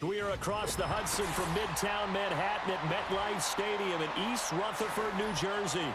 We are across the Hudson from Midtown Manhattan at MetLife Stadium in East Rutherford, New Jersey.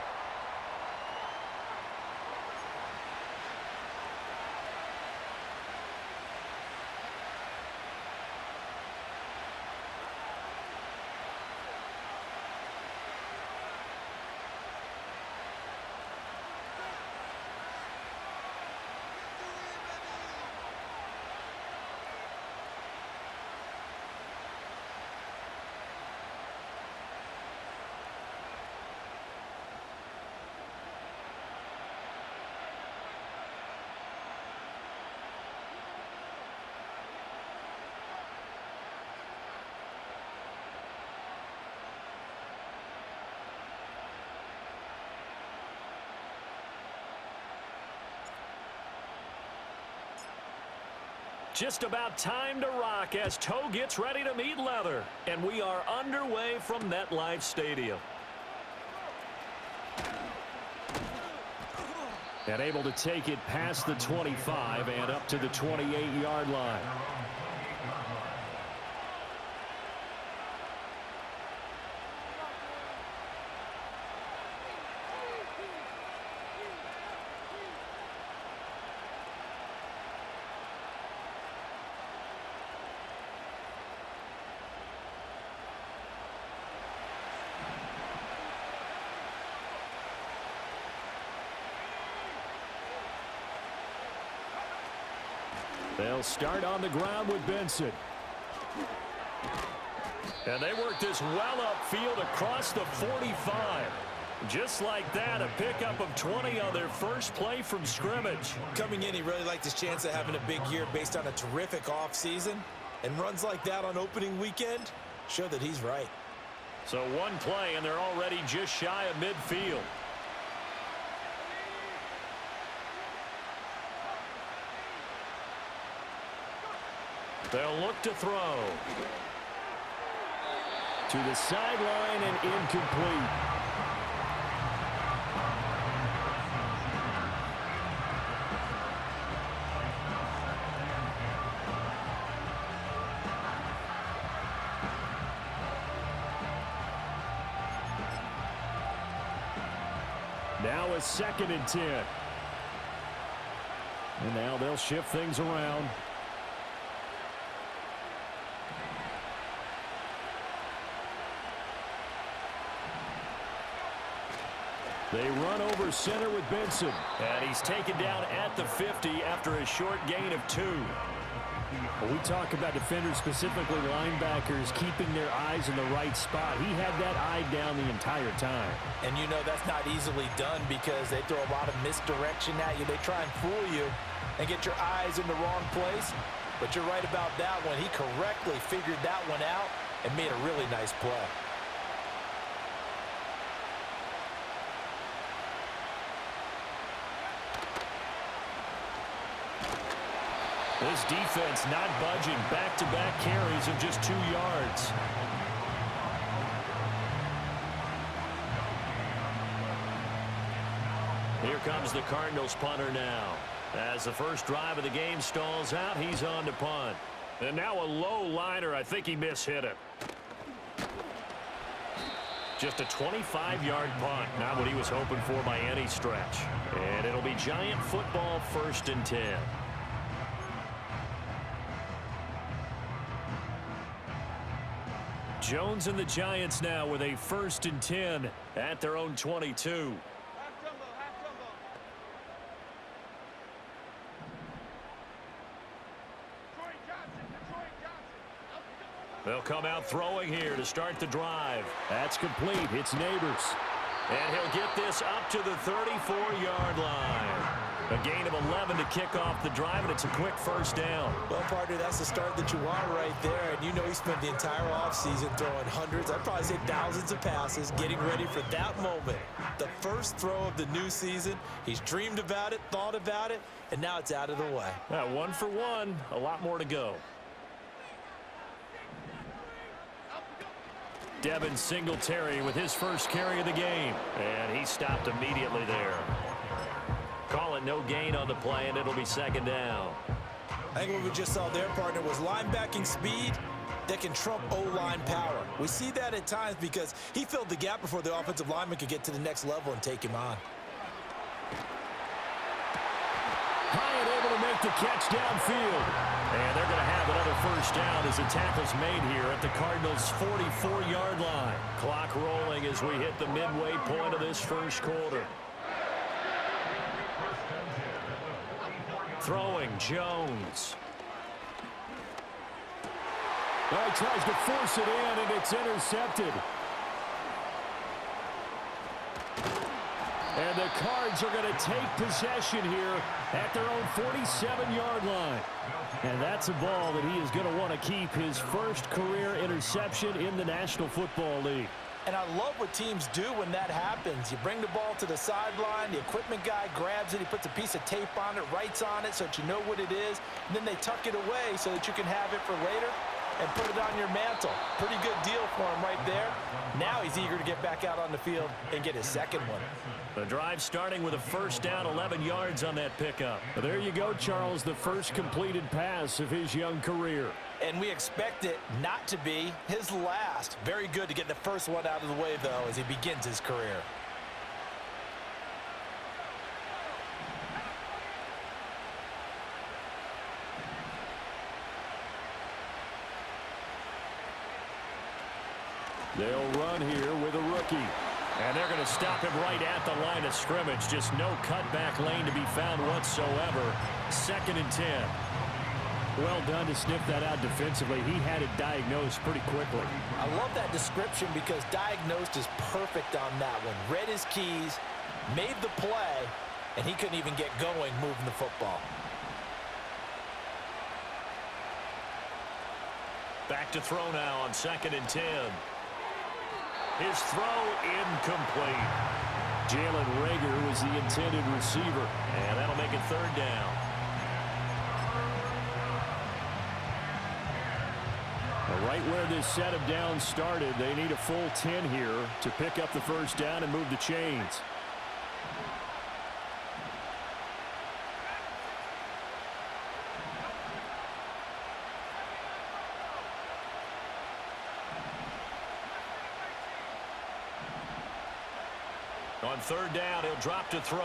Just about time to rock as toe gets ready to meet leather. And we are underway from MetLife Stadium. And able to take it past the 25 and up to the 28-yard line. They'll start on the ground with Benson. And they work this well upfield across the 45. Just like that, a pickup of 20 on their first play from scrimmage. Coming in, he really liked his chance of having a big year based on a terrific offseason. And runs like that on opening weekend show that he's right. So one play, and they're already just shy of midfield. They'll look to throw. To the sideline and incomplete. Now a 2nd and 10. And now they'll shift things around. They run over center with Benson. And he's taken down at the 50 after a short gain of 2. When we talk about defenders, specifically linebackers, keeping their eyes in the right spot, he had that eye down the entire time. And you know that's not easily done because they throw a lot of misdirection at you. They try and fool you and get your eyes in the wrong place. But you're right about that one. He correctly figured that one out and made a really nice play. This defense not budging. Back-to-back carries of just 2 yards. Here comes the Cardinals punter now. As the first drive of the game stalls out, he's on to punt. And now a low liner. I think he mishit it. Just a 25-yard punt. Not what he was hoping for by any stretch. And it'll be Giant football, 1st and 10. Jones and the Giants now with a 1st and 10 at their own 22. They'll come out throwing here to start the drive. That's complete. It's Neighbors. And he'll get this up to the 34-yard line. A gain of 11 to kick off the drive, and it's a quick first down. Well, partner, that's the start that you want right there. And you know he spent the entire offseason throwing hundreds, I'd probably say thousands of passes, getting ready for that moment. The first throw of the new season. He's dreamed about it, thought about it, and now it's out of the way. 1 for 1, a lot more to go. Devin Singletary with his first carry of the game. And he stopped immediately there. Call it no gain on the play, and it'll be 2nd down. I think what we just saw there, partner, was linebacking speed that can trump O-line power. We see that at times because he filled the gap before the offensive lineman could get to the next level and take him on. Hyatt able to make the catch downfield. And they're going to have another first down as the tackle's made here at the Cardinals' 44-yard line. Clock rolling as we hit the midway point of this first quarter. Throwing, Jones. He tries to force it in, and it's intercepted. And the Cards are going to take possession here at their own 47-yard line. And that's a ball that he is going to want to keep, his first career interception in the National Football League. And I love what teams do when that happens. You bring the ball to the sideline, the equipment guy grabs it, he puts a piece of tape on it, writes on it so that you know what it is, and then they tuck it away so that you can have it for later and put it on your mantle. Pretty good deal for him right there. Now he's eager to get back out on the field and get his second one. The drive starting with a first down, 11 yards on that pickup. Well, there you go, Charles, the first completed pass of his young career. And we expect it not to be his last. Very good to get the first one out of the way, though, as he begins his career. They'll run here with a rookie. And they're going to stop him right at the line of scrimmage. Just no cutback lane to be found whatsoever. 2nd and 10. Well done to sniff that out defensively. He had it diagnosed pretty quickly. I love that description because diagnosed is perfect on that one. Read his keys, made the play, and he couldn't even get going moving the football. Back to throw now on 2nd and 10. His throw incomplete. Jalen Reagor was the intended receiver. And that'll make it 3rd down. Right where this set of downs started, they need a full 10 here to pick up the first down and move the chains. On 3rd down, he'll drop to throw.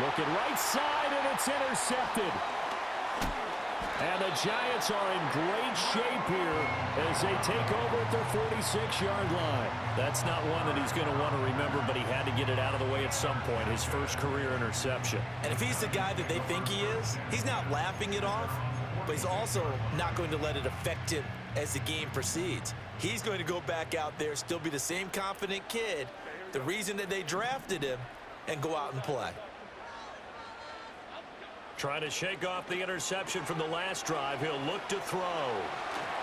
Looking right side, and it's intercepted. And the Giants are in great shape here as they take over at their 46-yard line. That's not one that he's going to want to remember, but he had to get it out of the way at some point, his first career interception. And if he's the guy that they think he is, he's not laughing it off, but he's also not going to let it affect him as the game proceeds. He's going to go back out there, still be the same confident kid, the reason that they drafted him, and go out and play. Trying to shake off the interception from the last drive. He'll look to throw.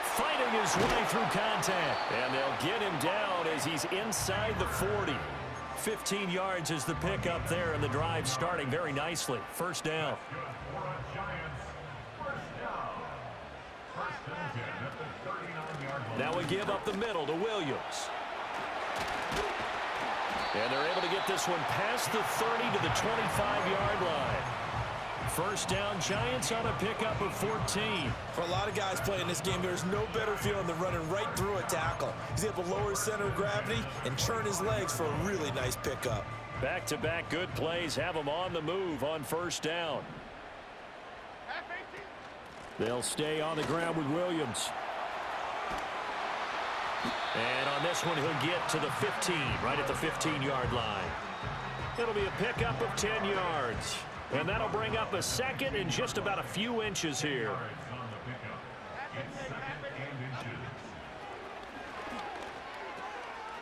Fighting his way through contact. And they'll get him down as he's inside the 40. 15 yards is the pickup there, and the drive starting very nicely. First down. Now we give up the middle to Williams. And they're able to get this one past the 30 to the 25-yard line. First down, Giants on a pickup of 14. For a lot of guys playing this game, there's no better feeling than running right through a tackle. He's able to lower his center of gravity and turn his legs for a really nice pickup. Back-to-back good plays have them on the move on first down. They'll stay on the ground with Williams. And on this one, he'll get to the 15, right at the 15-yard line. It'll be a pickup of 10 yards. And that'll bring up a second and just about a few inches here.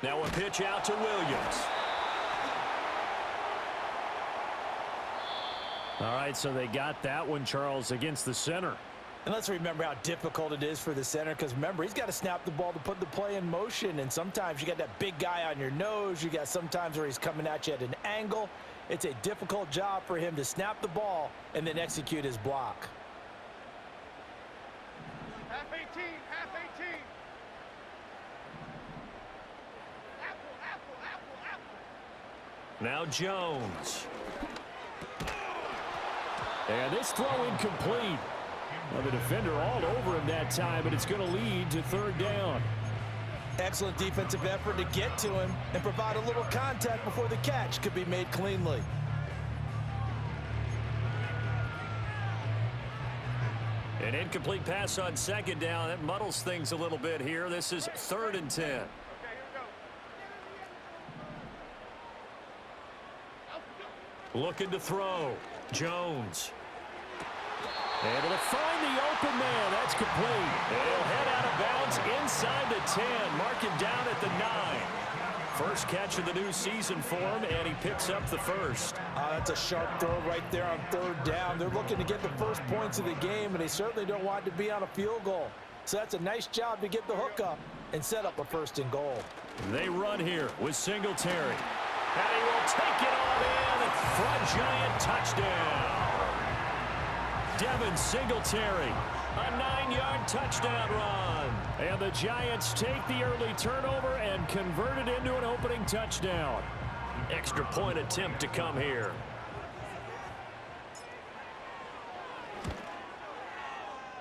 Now a pitch out to Williams. All right, so they got that one, Charles, against the center. And let's remember how difficult it is for the center, because remember, he's got to snap the ball to put the play in motion, and sometimes you got that big guy on your nose. You got sometimes where he's coming at you at an angle. It's a difficult job for him to snap the ball and then execute his block. Half 18, half 18. Apple. Now Jones. And this throw incomplete. Well, the defender all over him that time, but it's going to lead to third down. Excellent defensive effort to get to him and provide a little contact before the catch could be made cleanly. An incomplete pass on second down. That muddles things a little bit here. This is 3rd and 10. Looking to throw. Jones. Able to find the open man. That's complete. And he'll head out of bounds inside the 10. Mark him down at the 9. First catch of the new season for him, and he picks up the first. That's a sharp throw right there on 3rd down. They're looking to get the first points of the game, and they certainly don't want to be on a field goal. So that's a nice job to get the hook up and set up a 1st and goal. They run here with Singletary. And he will take it all in for a giant touchdown. Devin Singletary, a 9-yard touchdown run. And the Giants take the early turnover and convert it into an opening touchdown. Extra point attempt to come here.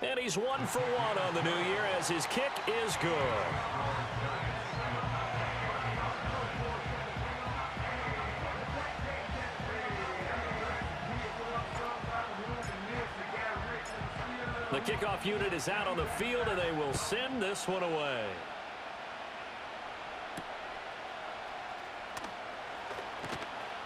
And he's 1 for 1 on the new year as his kick is good. The kickoff unit is out on the field, and they will send this one away.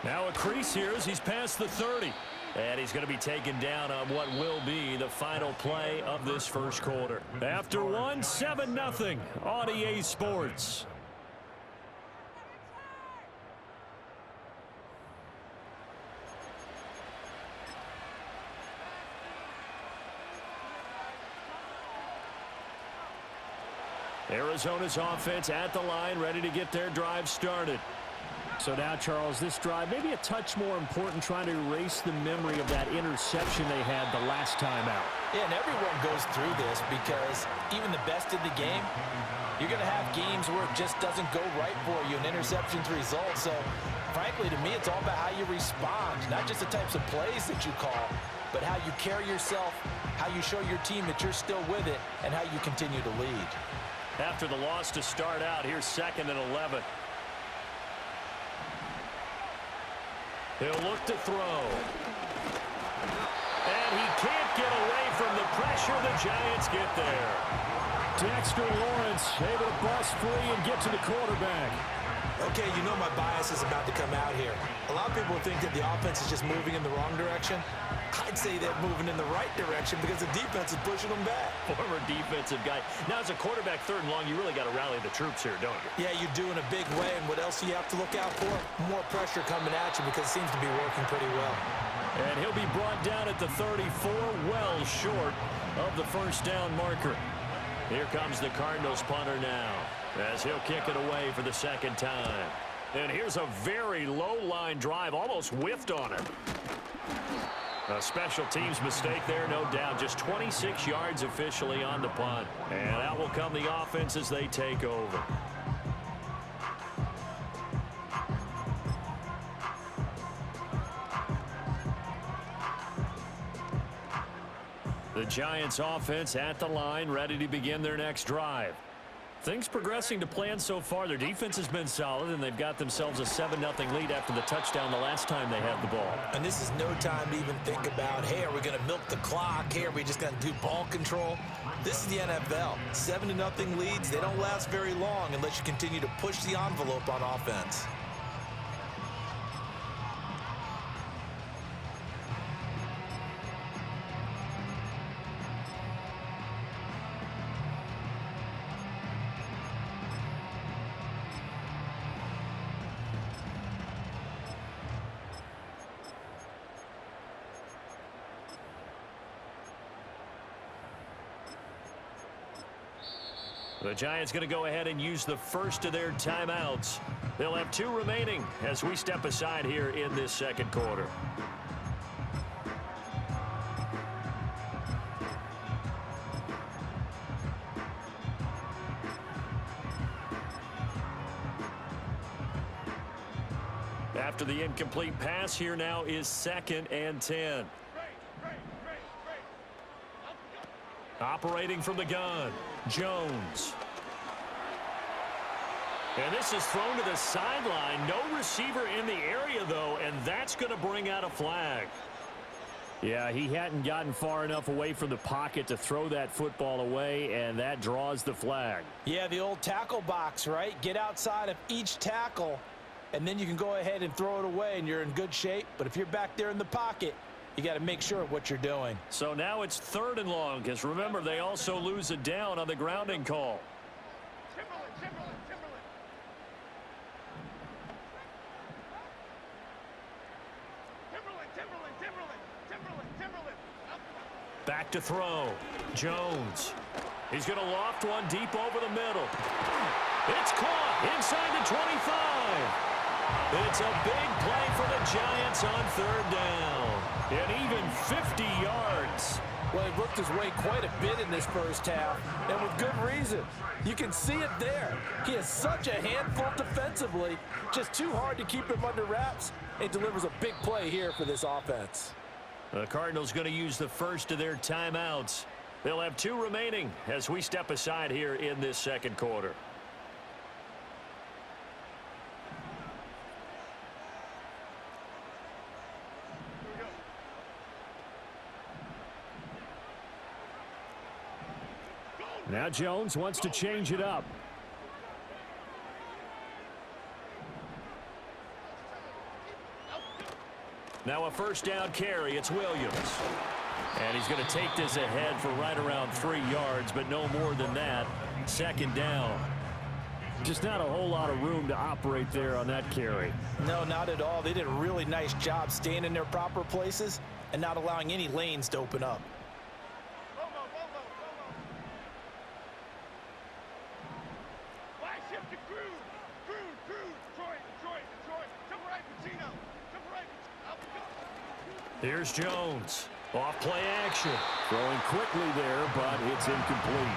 Now a crease here as he's past the 30. And he's going to be taken down on what will be the final play of this first quarter. After one, 7-0 on EA Sports. Arizona's offense at the line, ready to get their drive started. So now, Charles, this drive maybe a touch more important, trying to erase the memory of that interception they had the last time out. Yeah, and everyone goes through this because even the best in the game, you're going to have games where it just doesn't go right for you, and interceptions result. So, frankly, to me, it's all about how you respond, not just the types of plays that you call, but how you carry yourself, how you show your team that you're still with it, and how you continue to lead. After the loss to start out, here's 2nd and 11. He'll look to throw. And he can't get away from the pressure. The Giants get there. Dexter Lawrence able to bust free and get to the quarterback. Okay, you know my bias is about to come out here. A lot of people think that the offense is just moving in the wrong direction. I'd say they're moving in the right direction because the defense is pushing them back. Former defensive guy. Now, as a quarterback 3rd and long, you really got to rally the troops here, don't you? Yeah, you do in a big way. And what else do you have to look out for? More pressure coming at you because it seems to be working pretty well. And he'll be brought down at the 34, well short of the first down marker. Here comes the Cardinals punter now as he'll kick it away for the 2nd time. And here's a very low-line drive, almost whiffed on him. A special teams mistake there, no doubt. Just 26 yards officially on the punt. And out will come the offense as they take over. The Giants offense at the line, ready to begin their next drive. Things progressing to plan so far. Their defense has been solid, and they've got themselves a 7-0 lead after the touchdown the last time they had the ball. And this is no time to even think about, hey, are we going to milk the clock? Hey, are we just going to do ball control? This is the NFL. 7-0 leads, they don't last very long unless you continue to push the envelope on offense. The Giants going to go ahead and use the first of their timeouts. They'll have 2 remaining as we step aside here in this 2nd quarter. After the incomplete pass, here now is 2nd and 10. Operating from the gun, Jones. And this is thrown to the sideline. No receiver in the area, though, and that's going to bring out a flag. Yeah, he hadn't gotten far enough away from the pocket to throw that football away, and that draws the flag. Yeah, the old tackle box, right? Get outside of each tackle, and then you can go ahead and throw it away, and you're in good shape. But if you're back there in the pocket, you got to make sure of what you're doing. So now it's 3rd and long, because remember, they also lose a down on the grounding call. Back to throw. Jones. He's going to loft one deep over the middle. It's caught inside the 25. It's a big play for the Giants on 3rd down. And even 50 yards. Well, he worked his way quite a bit in this first half, and with good reason. You can see it there. He is such a handful defensively, just too hard to keep him under wraps. It delivers a big play here for this offense. The Cardinals going to use the first of their timeouts. They'll have 2 remaining as we step aside here in this 2nd quarter. Now Jones wants to change it up. Now a 1st down carry. It's Williams. And he's going to take this ahead for right around 3 yards, but no more than that. 2nd down. Just not a whole lot of room to operate there on that carry. No, not at all. They did a really nice job staying in their proper places and not allowing any lanes to open up. Here's Jones. Off play action. Throwing quickly there, but it's incomplete.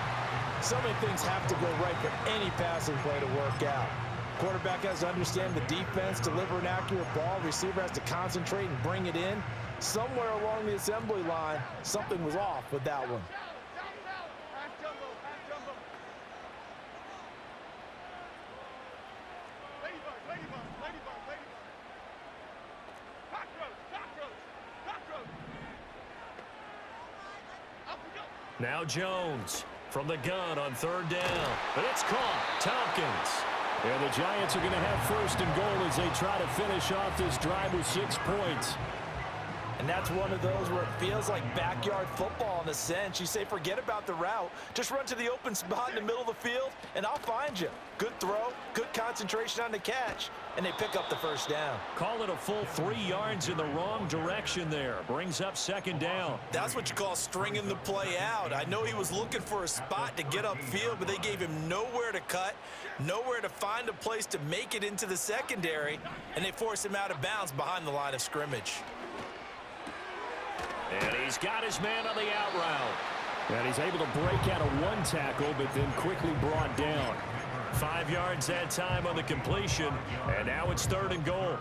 So many things have to go right for any passing play to work out. Quarterback has to understand the defense, deliver an accurate ball. Receiver has to concentrate and bring it in. Somewhere along the assembly line, something was off with that one. Now Jones from the gun on 3rd down. But it's caught. Tompkins. And the Giants are going to have 1st and goal as they try to finish off this drive with 6 points. And that's one of those where it feels like backyard football in a sense. You say, forget about the route. Just run to the open spot in the middle of the field, and I'll find you. Good throw, good concentration on the catch, and they pick up the 1st down. Call it a full 3 yards in the wrong direction there. Brings up 2nd down. That's what you call stringing the play out. I know he was looking for a spot to get upfield, but they gave him nowhere to cut, nowhere to find a place to make it into the secondary, and they forced him out of bounds behind the line of scrimmage. And he's got his man on the out route. And he's able to break out of 1 tackle, but then quickly brought down. 5 yards that time on the completion, and now it's 3rd and goal.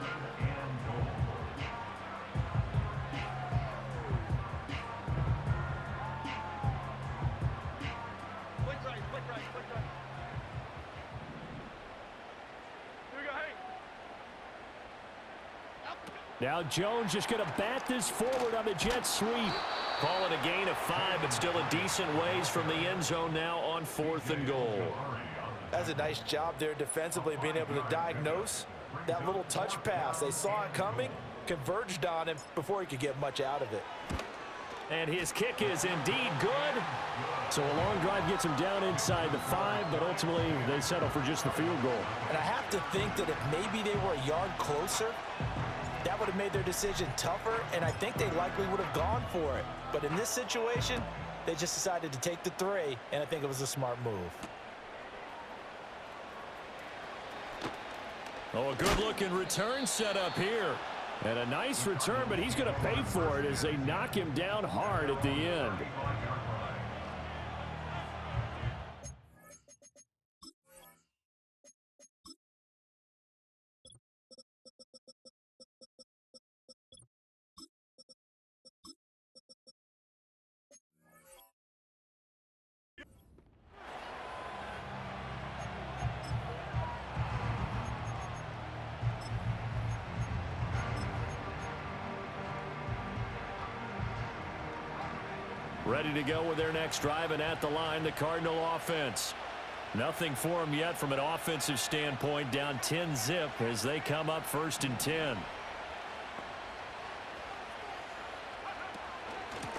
Now Jones just going to bat this forward on the jet sweep. Call it a gain of 5, but still a decent ways from the end zone now on 4th and goal. That's a nice job there defensively, being able to diagnose that little touch pass. They saw it coming, converged on him before he could get much out of it. And his kick is indeed good. So a long drive gets him down inside the 5, but ultimately they settle for just the field goal. And I have to think that if maybe they were a yard closer, that would have made their decision tougher, and I think they likely would have gone for it. But in this situation, they just decided to take the 3, and I think it was a smart move. Oh, a good-looking return set up here. And a nice return, but he's going to pay for it as they knock him down hard at the end. Ready to go with their next drive, and at the line, the Cardinal offense. Nothing for them yet from an offensive standpoint. Down 10-zip as they come up 1st and 10.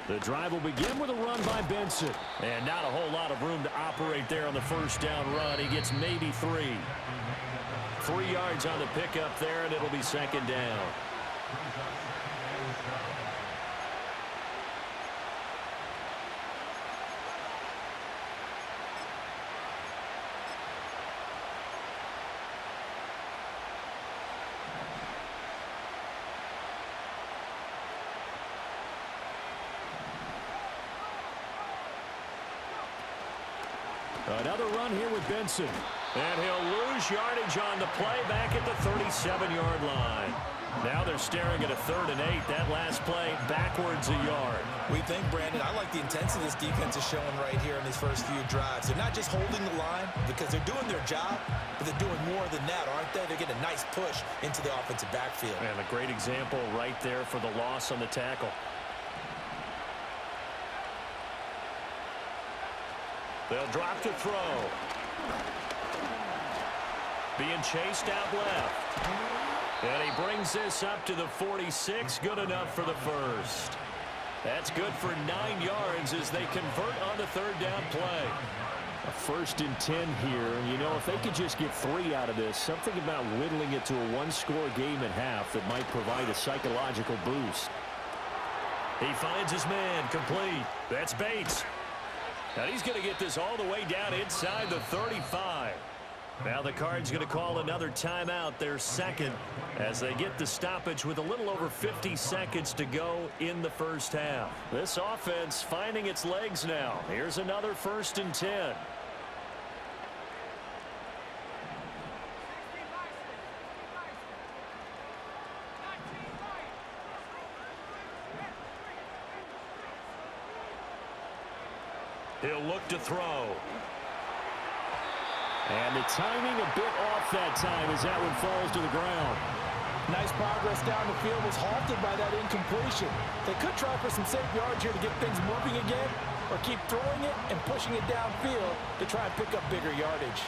The drive will begin with a run by Benson. And not a whole lot of room to operate there on the first down run. He gets maybe 3. 3 yards on the pickup there, and it'll be 2nd down. Another run here with Benson. And he'll lose yardage on the play back at the 37-yard line. Now they're staring at a 3rd and 8. That last play backwards a yard. We think, Brandon, I like the intensity this defense is showing right here in these first few drives. They're not just holding the line because they're doing their job, but they're doing more than that, aren't they? They're getting a nice push into the offensive backfield. And a great example right there for the loss on the tackle. They'll drop to throw. Being chased out left. And he brings this up to the 46. Good enough for the first. That's good for 9 yards as they convert on the 3rd down play. A 1st and 10 here. And, you know, if they could just get 3 out of this, something about whittling it to a 1-score game at half that might provide a psychological boost. He finds his man complete. That's Bates. Now he's going to get this all the way down inside the 35. Now the Cards going to call another timeout, their 2nd, as they get the stoppage with a little over 50 seconds to go in the first half. This offense finding its legs now. Here's another 1st and 10. He'll look to throw. And the timing a bit off that time as that one falls to the ground. Nice progress down the field was halted by that incompletion. They could try for some safe yards here to get things moving again, or keep throwing it and pushing it downfield to try and pick up bigger yardage.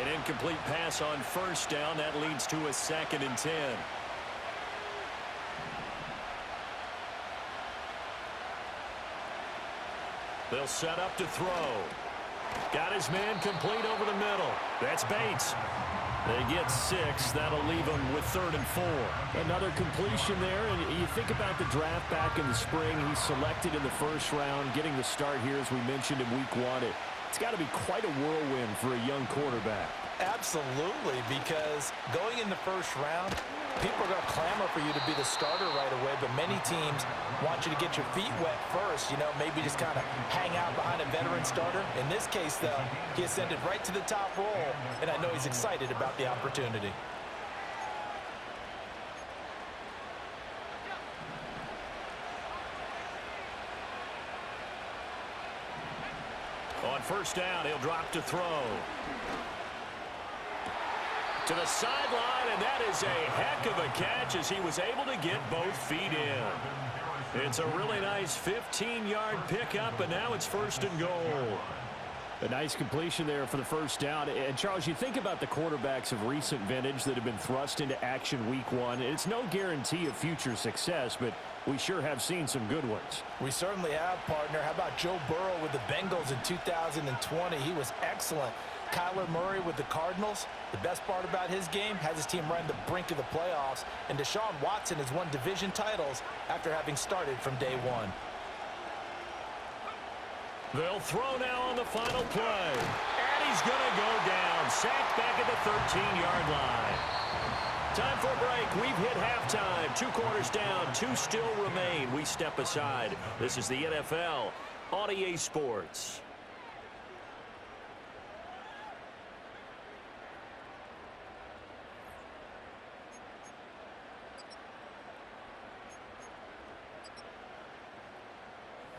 An incomplete pass on 1st down. That leads to a 2nd and 10. They'll set up to throw. Got his man complete over the middle. That's Bates. They get 6. That'll leave them with 3rd and 4. Another completion there, and you think about the draft back in the spring. He's selected in the 1st round, getting the start here, as we mentioned, in week 1. It's got to be quite a whirlwind for a young quarterback. Absolutely, because going in the 1st round, people are going to clamor for you to be the starter right away, but many teams want you to get your feet wet first, you know, maybe just kind of hang out behind a veteran starter. In this case, though, he ascended right to the top role, and I know he's excited about the opportunity. On 1st down, he'll drop to throw. To the sideline, and that is a heck of a catch as he was able to get both feet in. It's a really nice 15-yard pickup, and now it's 1st and goal. A nice completion there for the 1st down. And, Charles, you think about the quarterbacks of recent vintage that have been thrust into action week 1. It's no guarantee of future success, but we sure have seen some good ones. We certainly have, partner. How about Joe Burrow with the Bengals in 2020? He was excellent. Kyler Murray with the Cardinals. The best part about his game has his team right on the brink of the playoffs. And Deshaun Watson has won division titles after having started from day 1. They'll throw now on the final play. And he's going to go down. Sacked back at the 13-yard line. Time for a break. We've hit halftime. 2 quarters down. 2 still remain. We step aside. This is the NFL on EA Sports.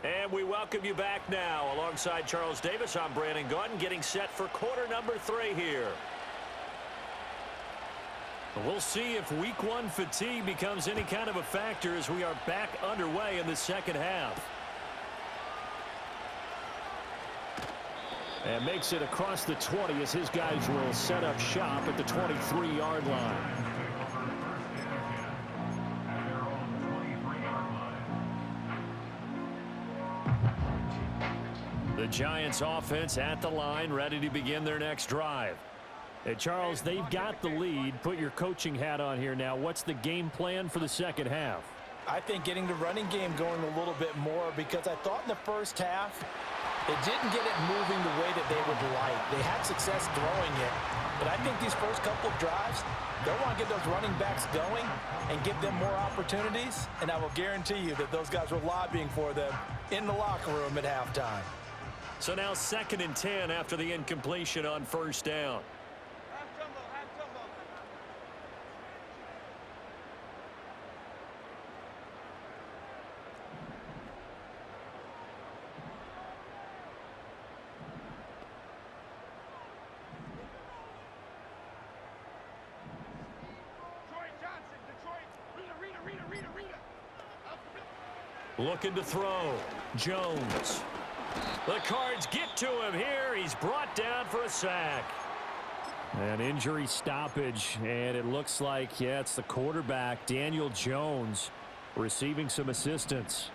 And we welcome you back now. Alongside Charles Davis, I'm Brandon Gaudin, getting set for quarter number 3 here. We'll see if week 1 fatigue becomes any kind of a factor as we are back underway in the second half. And makes it across the 20 as his guys will set up shop at the 23-yard line. The Giants offense at the line, ready to begin their next drive. Hey, Charles, they've got the lead. Put your coaching hat on here now. What's the game plan for the second half? I think getting the running game going a little bit more, because I thought in the first half they didn't get it moving the way that they would like. They had success throwing it, but I think these first couple of drives, they'll want to get those running backs going and give them more opportunities, and I will guarantee you that those guys were lobbying for them in the locker room at halftime. So now 2nd and 10 after the incompletion on first down. Half jumbo, half jumbo. Detroit Johnson, Detroit. Rita. Looking to throw. Jones. The Cards get to him here. He's brought down for a sack. An injury stoppage, and it looks like, yeah, it's the quarterback, Daniel Jones, receiving some assistance.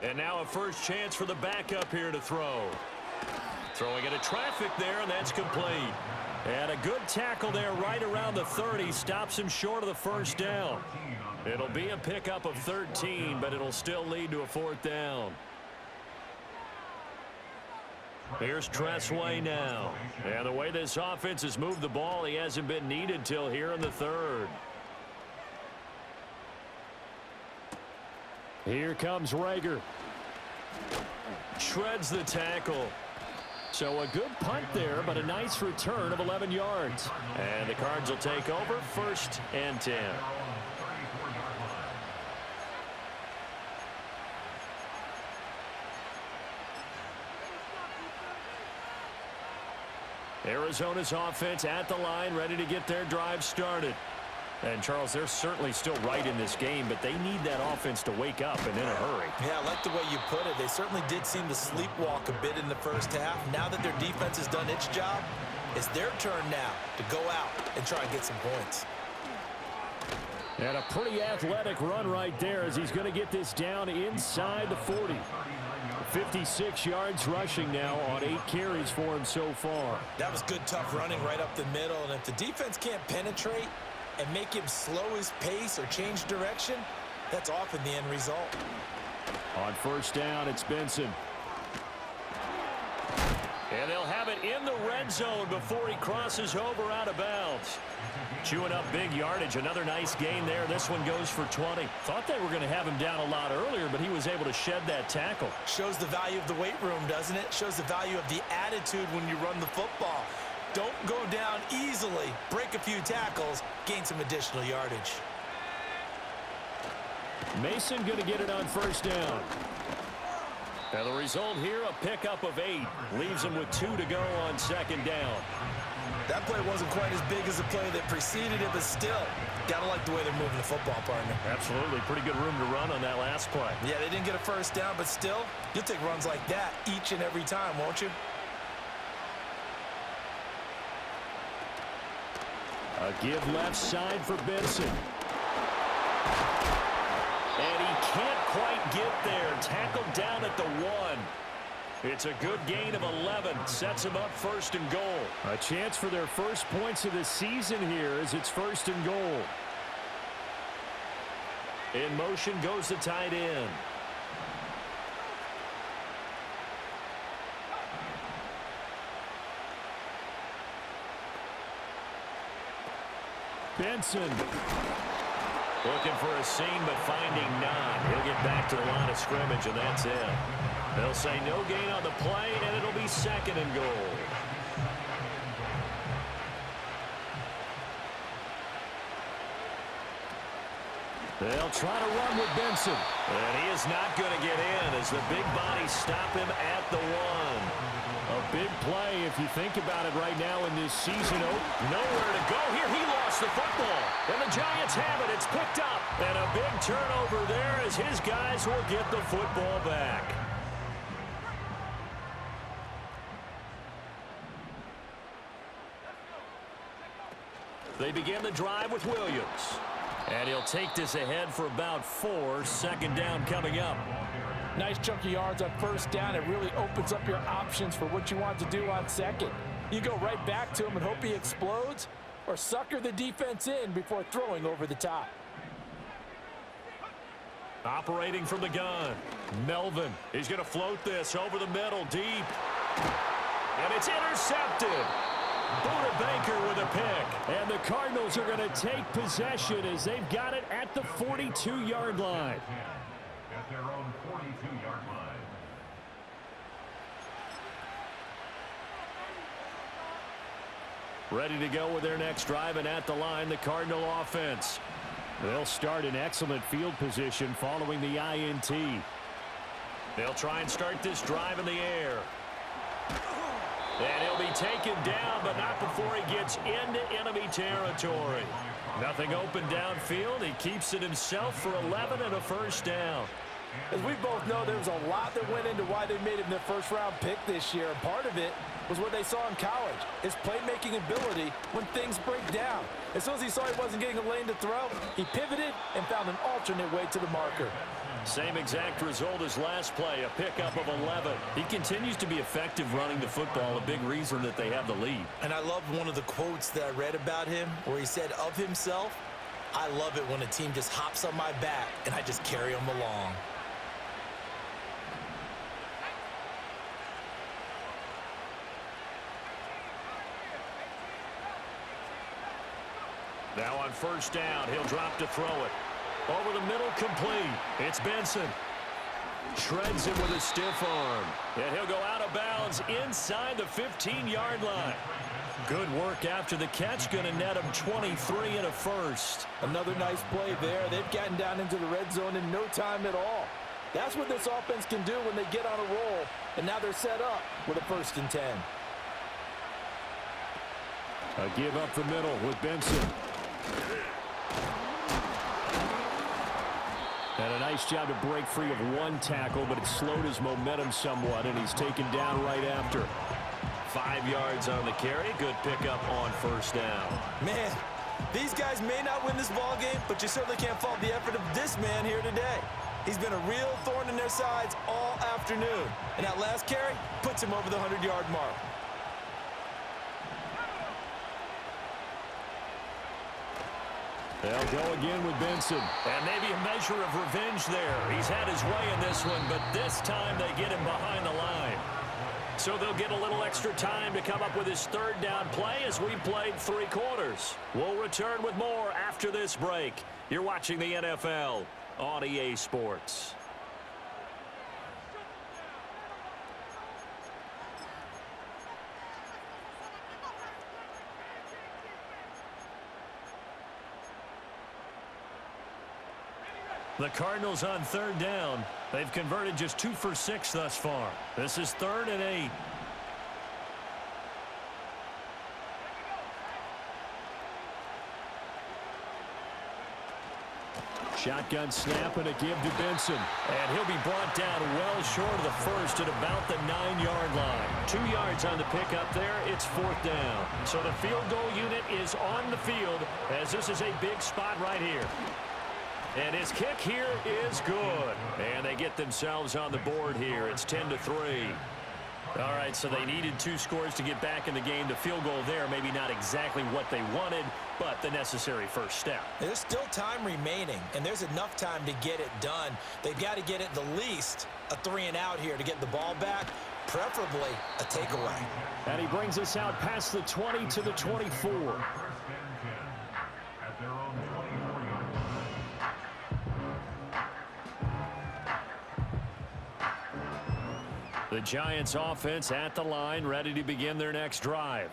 And now a first chance for the backup here to throw. Throwing into traffic there, and that's complete. And a good tackle there right around the 30. Stops him short of the first down. It'll be a pickup of 13, but it'll still lead to a 4th down. Here's Tressway now. And the way this offense has moved the ball, he hasn't been needed till here in the 3rd. Here comes Rager. Shreds the tackle. So a good punt there, but a nice return of 11 yards. And the Cards will take over 1st and 10. Arizona's offense at the line, ready to get their drive started. And, Charles, they're certainly still right in this game, but they need that offense to wake up and in a hurry. Yeah, I like the way you put it. They certainly did seem to sleepwalk a bit in the first half. Now that their defense has done its job, it's their turn now to go out and try and get some points. And a pretty athletic run right there as he's going to get this down inside the 40. 56 yards rushing now on 8 carries for him so far. That was good, tough running right up the middle. And if the defense can't penetrate and make him slow his pace or change direction, that's often the end result. On first down, it's Benson. And they'll have it in the red zone before he crosses over out of bounds. Chewing up big yardage. Another nice gain there. This one goes for 20. Thought they were going to have him down a lot earlier, but he was able to shed that tackle. Shows the value of the weight room, doesn't it? Shows the value of the attitude when you run the football. Don't go down easily. Break a few tackles. Gain some additional yardage. Mason going to get it on first down. And the result here, a pickup of 8. Leaves him with 2 to go on second down. That play wasn't quite as big as the play that preceded it, but still, gotta like the way they're moving the football, partner. Absolutely. Pretty good room to run on that last play. Yeah, they didn't get a first down, but still, you'll take runs like that each and every time, won't you? A give left side for Benson. And he can't quite get there. Tackled down at the 1. It's a good gain of 11. Sets him up 1st and goal. A chance for their first points of the season here as it's 1st and goal. In motion goes the tight end. Benson. Looking for a seam, but finding none. He'll get back to the line of scrimmage, and that's it. They'll say no gain on the play, and it'll be 2nd and goal. They'll try to run with Benson. And he is not going to get in as the big bodies stop him at the 1. A big play if you think about it right now in this season. Nowhere to go here. He lost the football. And the Giants have it. It's picked up. And a big turnover there as his guys will get the football back. They begin the drive with Williams. And he'll take this ahead for about 4. Second down coming up. Nice chunky yards on first down. It really opens up your options for what you want to do on second. You go right back to him and hope he explodes, or sucker the defense in before throwing over the top. Operating from the gun, Melvin. He's going to float this over the middle, deep. And it's intercepted. Buda Baker with a pick. And the Cardinals are going to take possession as they've got it at the 42-yard line. At their own 42-yard line. Ready to go with their next drive, and at the line, the Cardinal offense. They'll start in excellent field position following the INT. They'll try and start this drive in the air. And he'll be taken down, but not before he gets into enemy territory. Nothing open downfield. He keeps it himself for 11 and a first down. As we both know, there was a lot that went into why they made him their first-round pick this year. And part of it was what they saw in college, his playmaking ability when things break down. As soon as he saw he wasn't getting a lane to throw, he pivoted and found an alternate way to the marker. Same exact result as last play, a pickup of 11. He continues to be effective running the football, a big reason that they have the lead. And I love one of the quotes that I read about him where he said of himself, "I love it when a team just hops on my back and I just carry them along." Now on first down, he'll drop to throw it. Over the middle, complete. It's Benson. Shreds him with a stiff arm. And he'll go out of bounds inside the 15-yard line. Good work after the catch. Going to net him 23 and a first. Another nice play there. They've gotten down into the red zone in no time at all. That's what this offense can do when they get on a roll. And now they're set up with a 1st and 10. A give up the middle with Benson. And a nice job to break free of one tackle, but it slowed his momentum somewhat, and he's taken down right after. 5 yards on the carry. Good pickup on first down. Man, these guys may not win this ball game, but you certainly can't fault the effort of this man here today. He's been a real thorn in their sides all afternoon. And that last carry puts him over the 100-yard mark. They'll go again with Benson. And maybe a measure of revenge there. He's had his way in this one, but this time they get him behind the line. So they'll get a little extra time to come up with his 3rd down play as we played 3 quarters. We'll return with more after this break. You're watching the NFL on EA Sports. The Cardinals on 3rd down. They've converted just 2 for 6 thus far. This is 3rd and 8. Shotgun snap and a give to Benson. And he'll be brought down well short of the first at about the 9-yard line. 2 yards on the pickup there. It's 4th down. So the field goal unit is on the field as this is a big spot right here. And his kick here is good. And they get themselves on the board here. It's 10-3. All right, so they needed 2 scores to get back in the game. The field goal there, maybe not exactly what they wanted, but the necessary first step. There's still time remaining, and there's enough time to get it done. They've got to get at the least a 3-and-out here to get the ball back, preferably a takeaway. And he brings us out past the 20 to the 24. At their own 24-yard line. The Giants offense at the line, ready to begin their next drive.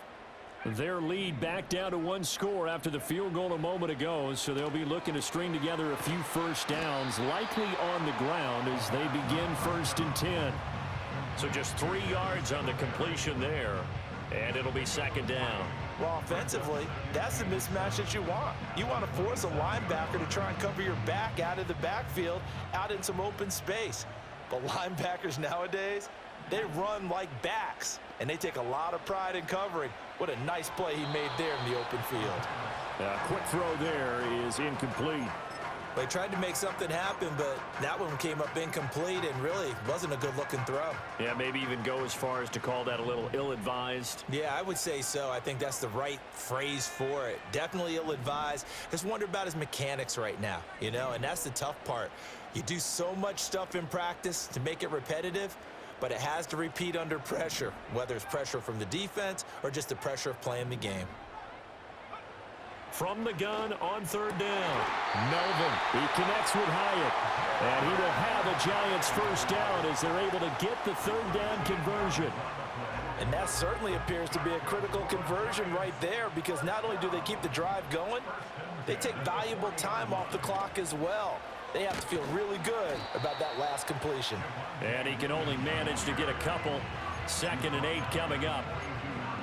Their lead back down to one score after the field goal a moment ago, so they'll be looking to string together a few first downs, likely on the ground as they begin 1st and 10. So just 3 yards on the completion there, and it'll be 2nd down. Well, offensively, that's the mismatch that you want. You want to force a linebacker to try and cover your back out of the backfield, out in some open space. But linebackers nowadays, they run like backs, and they take a lot of pride in covering. What a nice play he made there in the open field. Quick throw there is incomplete. They tried to make something happen, but that one came up incomplete and really wasn't a good-looking throw. Yeah, maybe even go as far as to call that a little ill-advised. Yeah, I would say so. I think that's the right phrase for it. Definitely ill-advised. Just wonder about his mechanics right now, and that's the tough part. You do so much stuff in practice to make it repetitive, but it has to repeat under pressure, whether it's pressure from the defense or just the pressure of playing the game. From the gun on 3rd down. Melvin, he connects with Hyatt, and he will have a Giants 1st down as they're able to get the 3rd down conversion. And that certainly appears to be a critical conversion right there, because not only do they keep the drive going, they take valuable time off the clock as well. They have to feel really good about that last completion. And he can only manage to get a couple. 2nd and 8 coming up.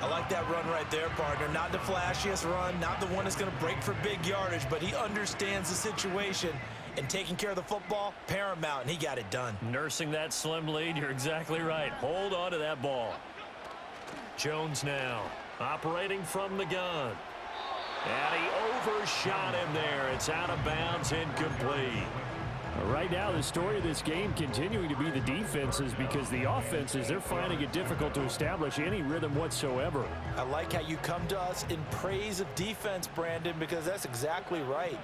I like that run right there, partner. Not the flashiest run, not the one that's going to break for big yardage, but he understands the situation, and taking care of the football, paramount, and he got it done. Nursing that slim lead, you're exactly right. Hold on to that ball. Jones now, operating from the gun. And he overshot him there. It's out of bounds, incomplete. Right now, the story of this game continuing to be the defenses, because the offenses, they're finding it difficult to establish any rhythm whatsoever. I like how you come to us in praise of defense, Brandon, because that's exactly right.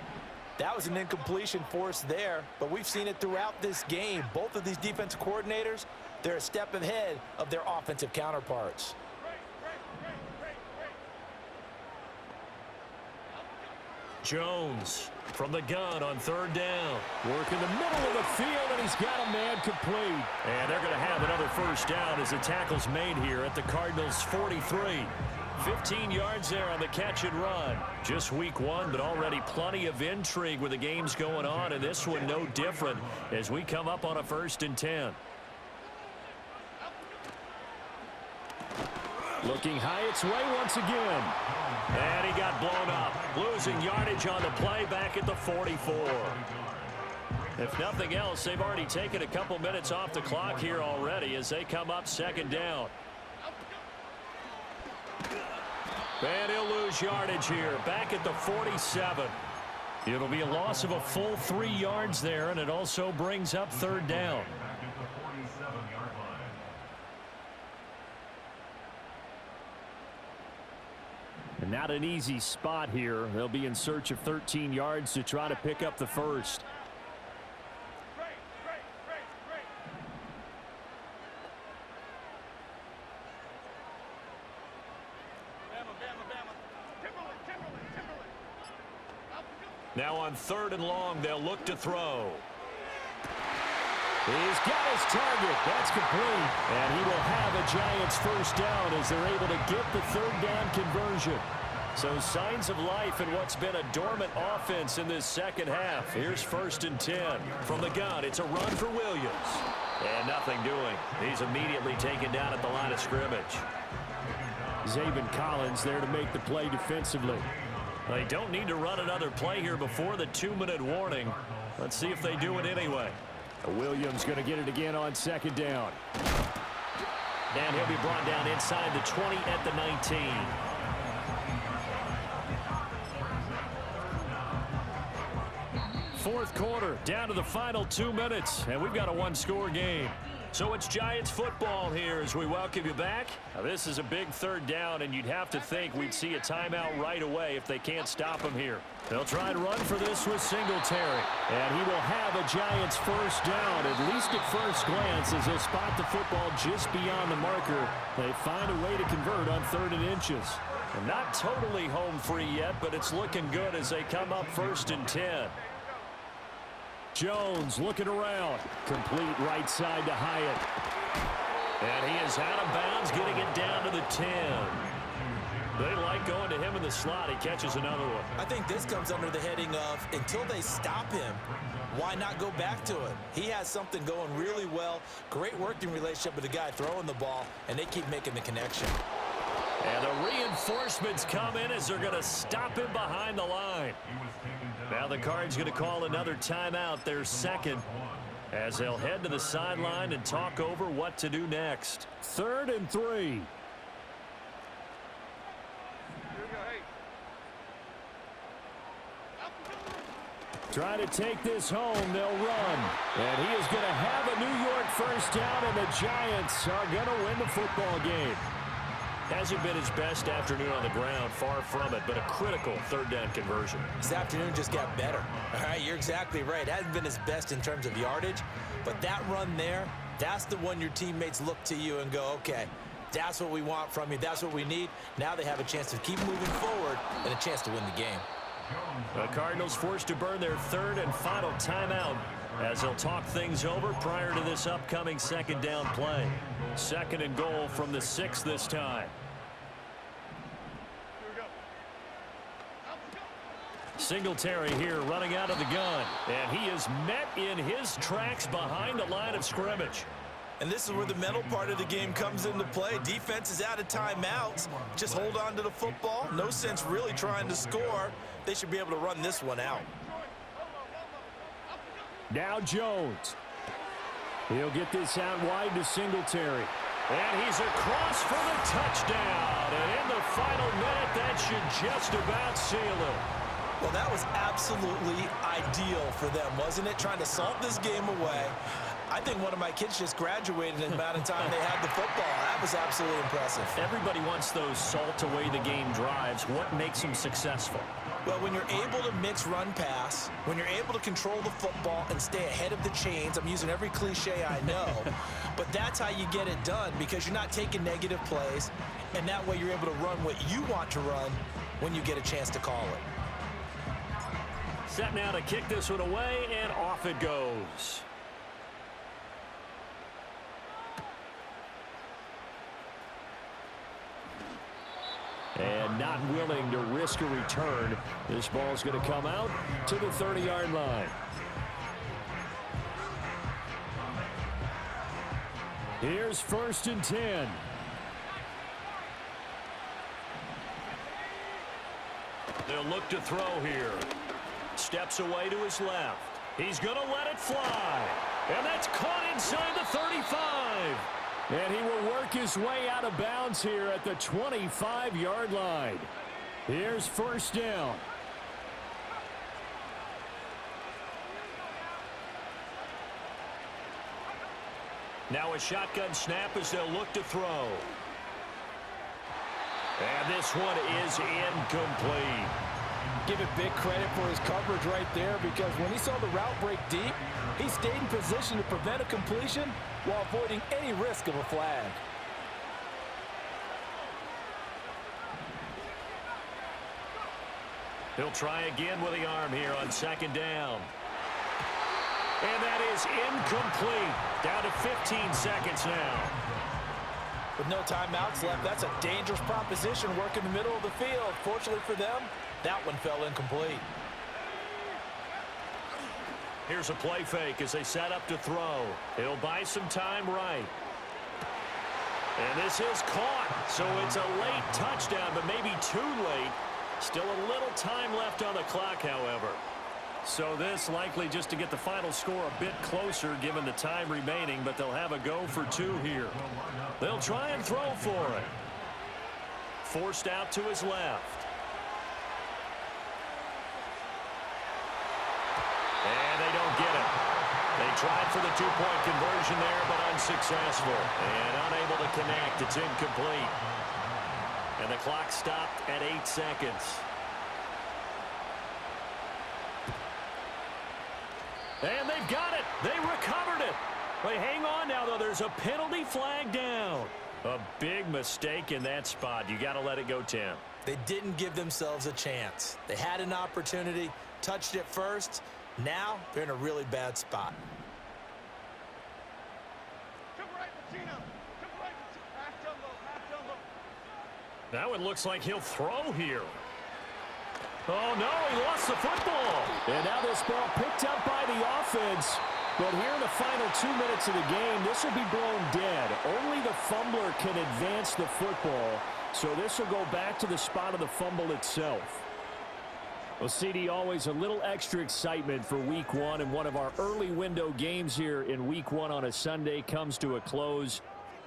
That was an incompletion forced there, but we've seen it throughout this game. Both of these defensive coordinators, they're a step ahead of their offensive counterparts. Jones from the gun on 3rd down. Work in the middle of the field, and he's got a man complete. And they're going to have another 1st down as the tackle's made here at the Cardinals' 43. 15 yards there on the catch and run. Just week 1, but already plenty of intrigue with the games going on, and this one no different as we come up on a 1st and 10. Looking Hyatt's way once again. And he got blown up. Losing yardage on the play back at the 44. If nothing else, they've already taken a couple minutes off the clock here already as they come up 2nd down. And he'll lose yardage here back at the 47. It'll be a loss of a full 3 yards there, and it also brings up 3rd down. And not an easy spot here. They'll be in search of 13 yards to try to pick up the 1st. Now on 3rd and long, they'll look to throw. He's got his target. That's complete. And he will have a Giants 1st down as they're able to get the 3rd down conversion. So signs of life in what's been a dormant offense in this 2nd half. Here's 1st and 10. From the gun, it's a run for Williams. And nothing doing. He's immediately taken down at the line of scrimmage. Zabin Collins there to make the play defensively. They don't need to run another play here before the 2-minute warning. Let's see if they do it anyway. Williams going to get it again on 2nd down. And he'll be brought down inside the 20 at the 19. Fourth quarter, down to the final 2 minutes, and we've got a 1-score game. So it's Giants football here as we welcome you back. Now, this is a big 3rd down, and you'd have to think we'd see a timeout right away if they can't stop him here. They'll try and run for this with Singletary. And he will have a Giants 1st down, at least at first glance, as they'll spot the football just beyond the marker. They find a way to convert on 3rd and inches. And not totally home free yet, but it's looking good as they come up 1st and 10. Jones looking around. Complete right side to Hyatt. And he is out of bounds, getting it down to the 10. They like going to him in the slot. He catches another one. I think this comes under the heading of until they stop him, why not go back to it? He has something going really well. Great working relationship with the guy throwing the ball, and they keep making the connection. And the reinforcements come in as they're going to stop him behind the line. Now the Cards going to call another timeout, their second, as they'll head to the sideline and talk over what to do next. 3rd and 3. Trying to take this home, they'll run. And he is going to have a New York first down, and the Giants are going to win the football game. Hasn't been his best afternoon on the ground, far from it, but a critical 3rd down conversion. This afternoon just got better. All right, you're exactly right. Hasn't been his best in terms of yardage, but that run there, that's the one your teammates look to you and go, okay, that's what we want from you. That's what we need. Now they have a chance to keep moving forward and a chance to win the game. The Cardinals forced to burn their 3rd and final timeout as they'll talk things over prior to this upcoming 2nd down play. 2nd and goal from the 6 this time. Singletary here running out of the gun, and he is met in his tracks behind the line of scrimmage. And this is where the mental part of the game comes into play. Defense is out of timeouts. Just hold on to the football. No sense really trying to score. They should be able to run this one out. Now Jones. He'll get this out wide to Singletary. And he's across for the touchdown. And in the final minute, that should just about seal it. Well, that was absolutely ideal for them, wasn't it? Trying to salt this game away. I think one of my kids just graduated in the amount of time they had the football. That was absolutely impressive. Everybody wants those salt away the game drives. What makes them successful? Well, when you're able to mix run-pass, when you're able to control the football and stay ahead of the chains, I'm using every cliche I know, but that's how you get it done because you're not taking negative plays, and that way you're able to run what you want to run when you get a chance to call it. Set now to kick this one away, and off it goes. And not willing to risk a return. This ball's going to come out to the 30-yard line. Here's 1st and 10. They'll look to throw here. Steps away to his left. He's going to let it fly. And that's caught inside the 35. And he will work his way out of bounds here at the 25-yard line. Here's 1st down. Now a shotgun snap as they'll look to throw. And this one is incomplete. Give it big credit for his coverage right there because when he saw the route break deep, he stayed in position to prevent a completion while avoiding any risk of a flag. He'll try again with the arm here on 2nd down. And that is incomplete. Down to 15 seconds now. With no timeouts left, that's a dangerous proposition work in the middle of the field. Fortunately for them, that one fell incomplete. Here's a play fake as they set up to throw. He'll buy some time right. And this is caught. So it's a late touchdown, but maybe too late. Still a little time left on the clock, however. So this likely just to get the final score a bit closer given the time remaining, but they'll have a go for 2 here. They'll try and throw for it. Forced out to his left. And they don't get it. They tried for the 2-point conversion there, but unsuccessful. And unable to connect. It's incomplete. And the clock stopped at 8 seconds. And they've got it. They recovered it. They hang on now, though. There's a penalty flag down. A big mistake in that spot. You got to let it go, Tim. They didn't give themselves a chance. They had an opportunity, touched it first. Now they're in a really bad spot. That one looks like he'll throw here. Oh, no, he lost the football. And now this ball picked up by the offense. But here in the final 2 minutes of the game, this will be blown dead. Only the fumbler can advance the football. So this will go back to the spot of the fumble itself. Well, CD, always a little extra excitement for Week 1, and one of our early window games here in Week 1 on a Sunday comes to a close.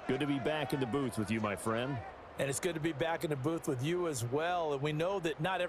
Good to be back in the booth with you, my friend. And it's good to be back in the booth with you as well. And we know that not everyone